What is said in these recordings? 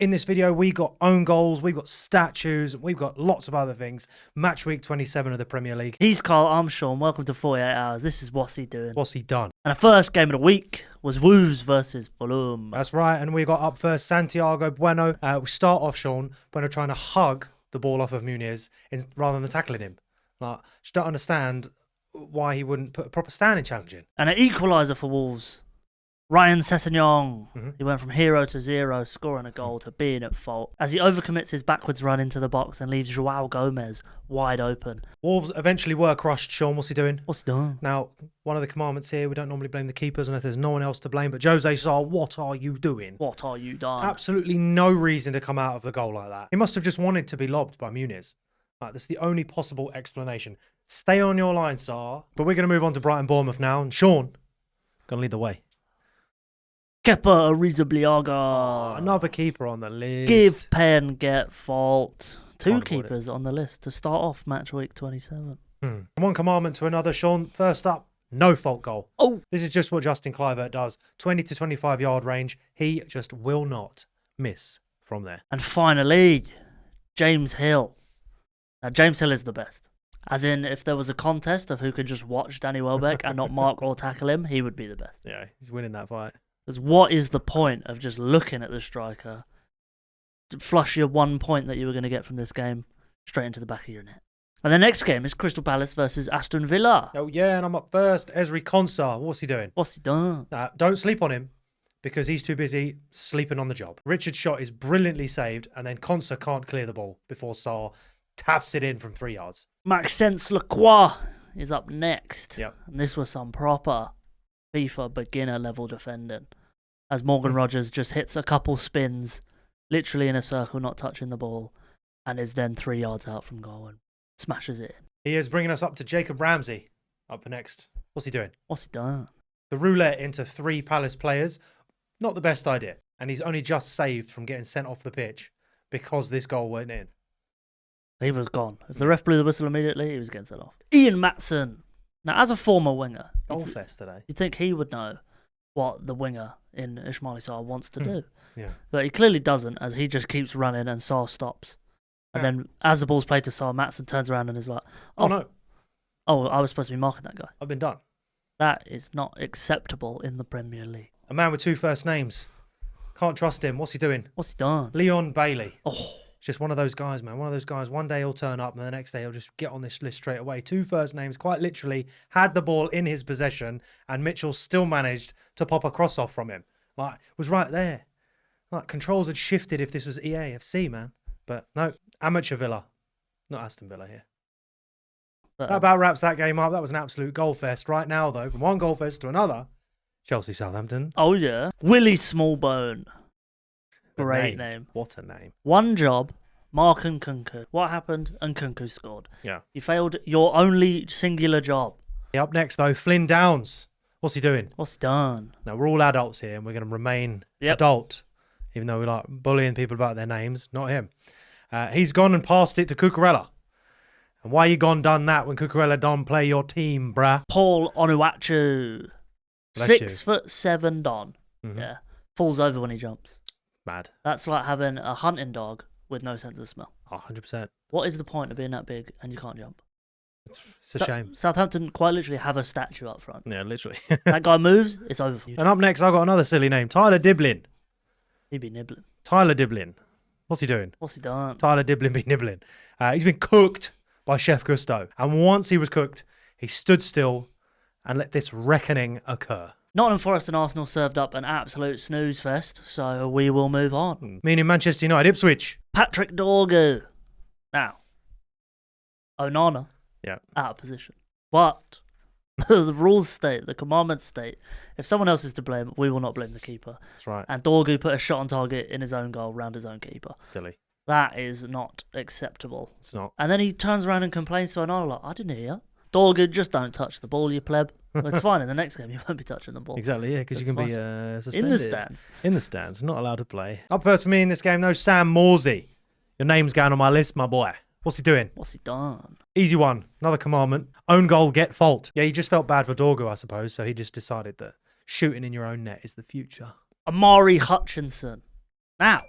In this video, we got own goals, we've got statues, we've got lots of other things. Match week 27 of the Premier League. He's Carl, I'm Sean. Welcome to 48 Hours. This is What's He Doing? What's he done? And the first game of the week was Wolves versus Fulham. That's right, and we got up first Santiago Bueno. We start off, Sean, Bueno trying to hug the ball off of Muniz rather than tackling him. Like, just don't understand why he wouldn't put a proper standing challenge in. And an equaliser for Wolves. Ryan Sessegnon. He went from hero to zero, scoring a goal to being at fault as he overcommits his backwards run into the box and leaves Joao Gomez wide open. Wolves eventually were crushed, Sean. What's he doing? What's he doing? Now, one of the commandments here, we don't normally blame the keepers and if there's no one else to blame, but Jose Sa, what are you doing? What are you doing? Absolutely no reason to come out of the goal like that. He must have just wanted to be lobbed by Muniz. Like, that's the only possible explanation. Stay on your line, Sa. But we're going to move on to Brighton-Bournemouth now, and Sean, going to lead the way. Kepa Arrizabalaga. Another keeper on the list. Give pen, get fault. Two Can't avoid keepers on the list to start off match week 27. From one commandment to another, Sean. First up, no fault goal. Oh, This is just what Justin Kluivert does. 20 to 25 yard range. He just will not miss from there. and finally, James Hill. Now, James Hill is the best. As in, if there was a contest of who could just watch Danny Welbeck and not mark or tackle him, he would be the best. Yeah, he's winning that fight. Because what is the point of just looking at the striker to flush your 1 point that you were going to get from this game straight into the back of your net? And the next game is Crystal Palace versus Aston Villa. Oh, yeah, and I'm up first. Ezri Konsa. What's he doing? What's he done? Don't sleep on him because he's too busy sleeping on the job. Richard's shot is brilliantly saved, and then Konsa can't clear the ball before Sarr taps it in from 3 yards. Maxence Lacroix is up next. Yep. And this was some proper FIFA beginner level defending. As Morgan Rogers just hits a couple spins, literally in a circle, not touching the ball, and is then 3 yards out from goal and smashes it in. He is bringing us up to Jacob Ramsey up next. What's he doing? What's he done? The roulette into 3 Palace players, not the best idea. And he's only just saved from getting sent off the pitch because this goal went in. He was gone. If the ref blew the whistle immediately, he was getting sent off. Ian Matson. Now, as a former winger, Goalfest today. you'd think he would know what the winger in Ismail Sarr wants to do. Yeah. But he clearly doesn't, as he just keeps running and Sarr stops. And then as the ball's played to Sarr, Matson turns around and is like, Oh, no. oh, I was supposed to be marking that guy. I've been done. That is not acceptable in the Premier League. A man with 2 first names. Can't trust him. What's he doing? What's he done? Leon Bailey. Oh, It's just one of those guys, man. One of those guys. One day he'll turn up and the next day he'll just get on this list straight away. 2 first names, quite literally, had the ball in his possession and Mitchell still managed to pop a cross off from him. Like, it was right there. Like, controls had shifted if this was EAFC, man. But no, amateur Villa. Not Aston Villa here. but, That about wraps that game up. That was an absolute goal fest. Right now, though, from one goal fest to another, Chelsea Southampton. oh yeah. Willie Smallbone. Great name. What a name. One job, Mark Nkunku. What happened? Nkunku scored. Yeah. You failed your only singular job. Up next, though, Flynn Downs. What's he doing? What's done? Now, we're all adults here and we're going to remain adult, even though we like bullying people about their names. Not him. He's gone and passed it to Cucurella. And why you gone done that when Cucurella don't play your team, bruh? Paul Onuachu. Bless 6'7" Don. Yeah. Falls over when he jumps. Mad. That's like having a hunting dog with no sense of smell. Oh, 100%. What is the point of being that big and you can't jump? It's a shame. Southampton quite literally have a statue up front. Yeah, literally. That guy moves, it's over for you. And up next, I've got another silly name. Tyler Diblin. He'd be nibbling. Tyler Diblin. What's he doing? What's he done? Tyler Diblin be nibbling. He's been cooked by Chef Gusto. And once he was cooked, he stood still and let this reckoning occur. Nottingham Forest and Arsenal served up an absolute snooze fest, so we will move on. Meaning Manchester United, Ipswich. Patrick Dorgu. Now, Onana, Yeah. out of position. But the rules state, the commandments state, if someone else is to blame, we will not blame the keeper. That's right. And Dorgu put a shot on target in his own goal, round his own keeper. Silly. That is not acceptable. It's not. And then he turns around and complains to Onana like, I didn't hear. Dorgu, just don't touch the ball, you pleb. Well, it's fine. In the next game, you won't be touching the ball. Exactly, yeah, because you can That's be suspended. In the stands. In the stands. Not allowed to play. Up first for me in this game, though, Sam Morsey. Your name's going on my list, my boy. What's he doing? What's he done? Easy one. Another commandment. Own goal, get fault. Yeah, he just felt bad for Dorgu, I suppose, so he just decided that shooting in your own net is the future. Amari Hutchinson. Now,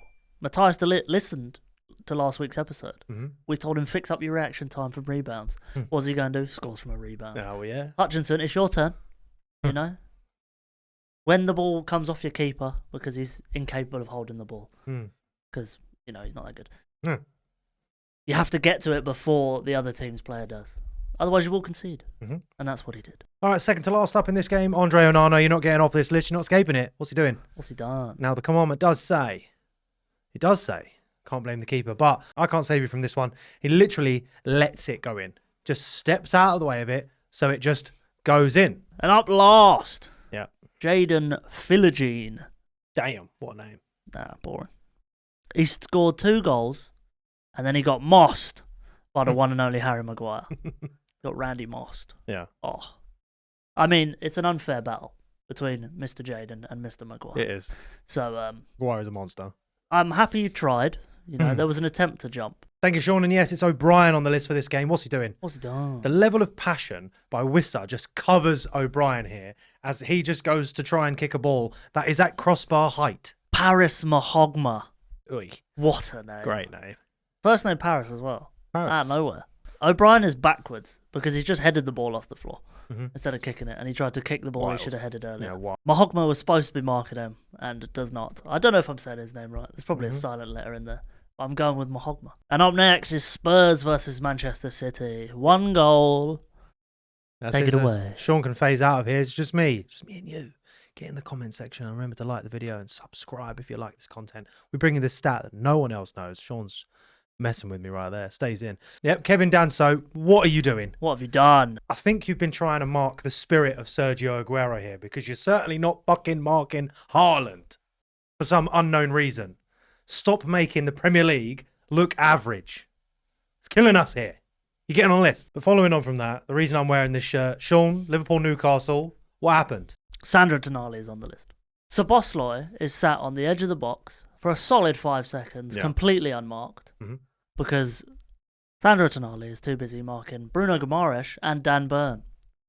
Matthias de Ligt listened to last week's episode. Mm-hmm. We told him fix up your reaction time from rebounds. What's he going to do? Scores from a rebound. Oh, yeah. Hutchinson, it's your turn. You know? When the ball comes off your keeper, because he's incapable of holding the ball. Because, he's not that good. You have to get to it before the other team's player does. Otherwise, you will concede. And that's what he did. All right, second to last up in this game, Andre Onana. You're not getting off this list. You're not escaping it. What's he doing? What's he done? Now, the commandment does say, can't blame the keeper, but I can't save you from this one. He literally lets it go in. Just steps out of the way of it, so it just goes in. And up last, Yeah. Jaden Philogene. Damn, what a name. Nah, boring. He scored 2 goals, and then he got mossed by the one and only Harry Maguire. Got Randy mossed. Yeah. Oh. I mean, it's an unfair battle between Mr. Jaden and Mr. Maguire. It is. So, Maguire is a monster. I'm happy you tried. There was an attempt to jump. Thank you, Sean. And yes, it's O'Brien on the list for this game. What's he doing? What's he done? The level of passion by Wissa just covers O'Brien here as he just goes to try and kick a ball that is at crossbar height. Paris Mahogma. Oy. What a name. Great name. First name Paris as well. Paris. Out of nowhere. O'Brien is backwards because he's just headed the ball off the floor instead of kicking it, and he tried to kick the ball he should have headed earlier. Yeah, wild. Mahogma was supposed to be marking him and does not. I don't know if I'm saying his name right. There's probably a silent letter in there. But I'm going with Mahogma. And up next is Spurs versus Manchester City. 1 goal. Take it away. Sean can phase out of here. It's just me and you. Get in the comment section and remember to like the video and subscribe if you like this content. We bring you this stat that no one else knows. Sean's messing with me right there. Stays in. Yep, Kevin Danso, what are you doing? What have you done? I think you've been trying to mark the spirit of Sergio Aguero here because you're certainly not fucking marking Haaland for some unknown reason. Stop making the Premier League look average. It's killing us here. You're getting on a list. But following on from that, the reason I'm wearing this shirt, Sean, Liverpool, Newcastle, what happened? Sandro Tonali is on the list. Szoboszlai is sat on the edge of the box for a solid 5 seconds, completely unmarked, because Sandro Tonali is too busy marking Bruno Guimaraes and Dan Burn,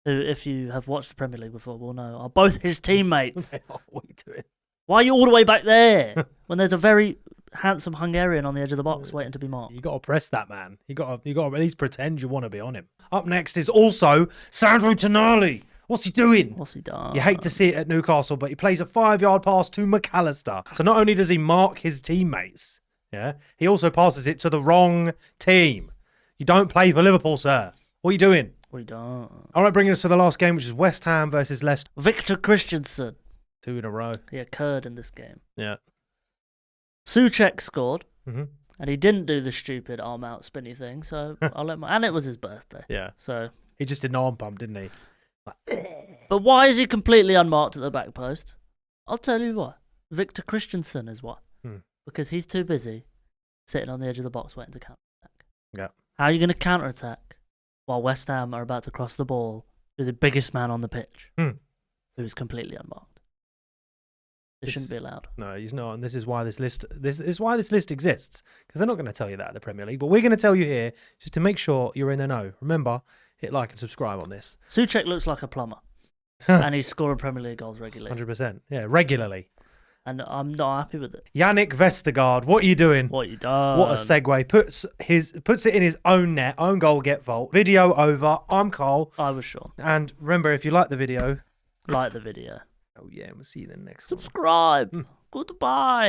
who, if you have watched the Premier League before, will know are both his teammates. What are you doing? Why are you all the way back there when there's a very handsome Hungarian on the edge of the box waiting to be marked? You got to press that, man. You got to at least pretend you want to be on him. Up next is also Sandro Tonali. What's he doing? What's he done? You hate to see it at Newcastle, but he plays a 5-yard pass to McAllister. So not only does he mark his teammates, he also passes it to the wrong team. You don't play for Liverpool, sir. What are you doing? We don't. All right, bringing us to the last game, which is West Ham versus Leicester. Victor Christensen. 2 in a row. He occurred in this game. Yeah. Souček scored, and he didn't do the stupid arm out spinny thing, so I'll let and it was his birthday. Yeah. So he just did an arm pump, didn't he? But why is he completely unmarked at the back post? I'll tell you why. Victor Christensen is why. Because he's too busy sitting on the edge of the box waiting to counter-attack. Yeah. How are you going to counter-attack while West Ham are about to cross the ball to the biggest man on the pitch, who's completely unmarked? This shouldn't be allowed. No, he's not, and this is why this list exists, because they're not going to tell you that at the Premier League, but we're going to tell you here just to make sure you're in the know. Remember, hit like and subscribe on this. Souček looks like a plumber, and he's scoring Premier League goals regularly. 100%, yeah, regularly. And I'm not happy with it. Yannick Vestergaard, what are you doing? What you done? What a segue. Puts it in his own net, own goal, get vault. Video over. I'm Cole. I was Sean. And remember, if you like the video, like the video. Oh yeah, we'll see you then next one. Subscribe. Goodbye.